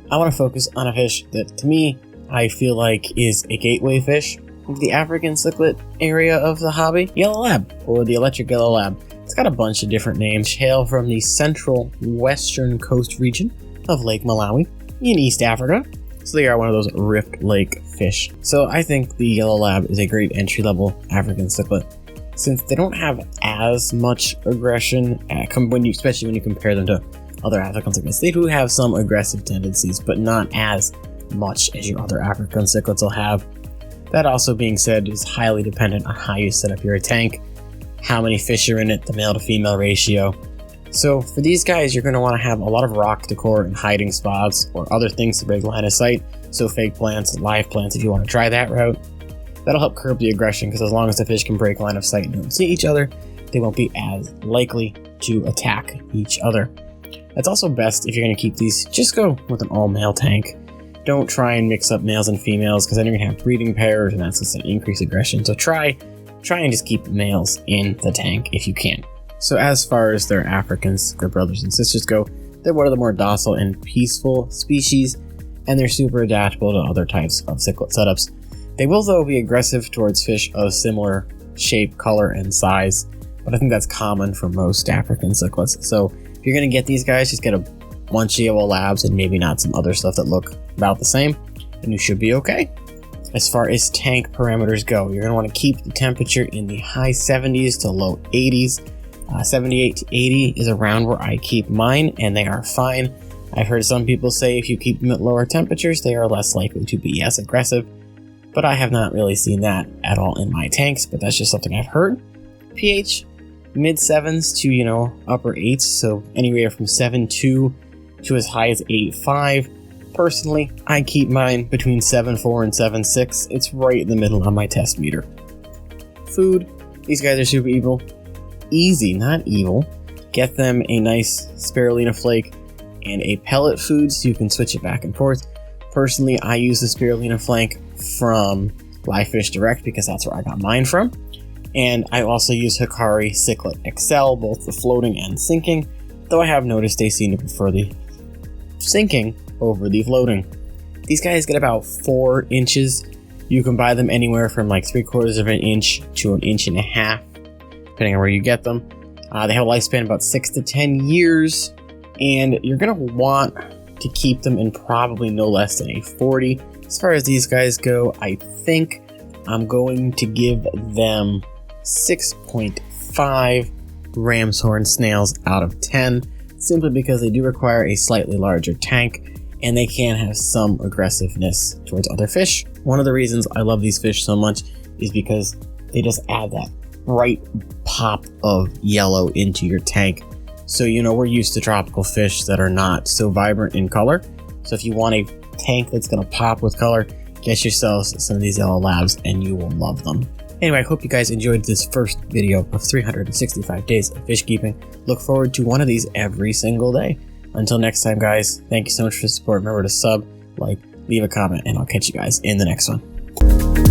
I want to focus on a fish that, to me, I feel like is a gateway fish of the African cichlid area of the hobby. Yellow lab, or the electric yellow lab. It's got a bunch of different names. Hail from the central western coast region of Lake Malawi in East Africa. So they are one of those rift lake fish. So I think the yellow lab is a great entry-level African cichlid, since they don't have as much aggression, especially when you compare them to other African cichlids. They do have some aggressive tendencies, but not as much as your other African cichlids will have. That also being said is highly dependent on how you set up your tank, how many fish are in it, the male to female ratio. So for these guys, you're going to want to have a lot of rock decor and hiding spots or other things to break line of sight. So fake plants, live plants if you want to try that route. That'll help curb the aggression, because as long as the fish can break line of sight and don't see each other, they won't be as likely to attack each other. It's also best if you're going to keep these, just go with an all male tank. Don't try and mix up males and females, because then you're going to have breeding pairs and that's just an increased aggression. So try and just keep males in the tank if you can. So as far as their African cichlid brothers and sisters go, they're one of the more docile and peaceful species, and they're super adaptable to other types of cichlid setups. They will, though, be aggressive towards fish of similar shape, color, and size, but I think that's common for most African cichlids. So if you're going to get these guys, just get a bunch of yellow labs and maybe not some other stuff that look about the same, and you should be okay. As far as tank parameters go, you're going to want to keep the temperature in the high 70s to low 80s. 78 to 80 is around where I keep mine, and they are fine. I've heard some people say if you keep them at lower temperatures, they are less likely to be as aggressive, but I have not really seen that at all in my tanks, but that's just something I've heard. pH, mid 7s to, upper 8s, so anywhere from 7.2 to as high as 8.5. Personally, I keep mine between 7.4 and 7.6. It's right in the middle on my test meter. Food, these guys are super easy, not evil. Get them a nice spirulina flake and a pellet food so you can switch it back and forth. Personally, I use the spirulina flake from Live Fish Direct because that's where I got mine from. And I also use Hikari Cichlid XL, both the floating and sinking, though I have noticed they seem to prefer the sinking over the floating. These guys get about 4 inches. You can buy them anywhere from like 3/4 of an inch to 1.5 inches, depending on where you get them. They have a lifespan about 6 to 10 years, and you're going to want to keep them in probably no less than a 40. As far as these guys go, I think I'm going to give them 6.5 ram's horn snails out of 10, simply because they do require a slightly larger tank, and they can have some aggressiveness towards other fish. One of the reasons I love these fish so much is because they just add that bright pop of yellow into your tank. So we're used to tropical fish that are not so vibrant in color. So if you want a tank that's going to pop with color, get yourselves some of these yellow labs and you will love them. Anyway, I hope you guys enjoyed this first video of 365 days of fish keeping. Look forward to one of these every single day. Until next time, guys, thank you so much for the support. Remember to sub, like, leave a comment, and I'll catch you guys in the next one.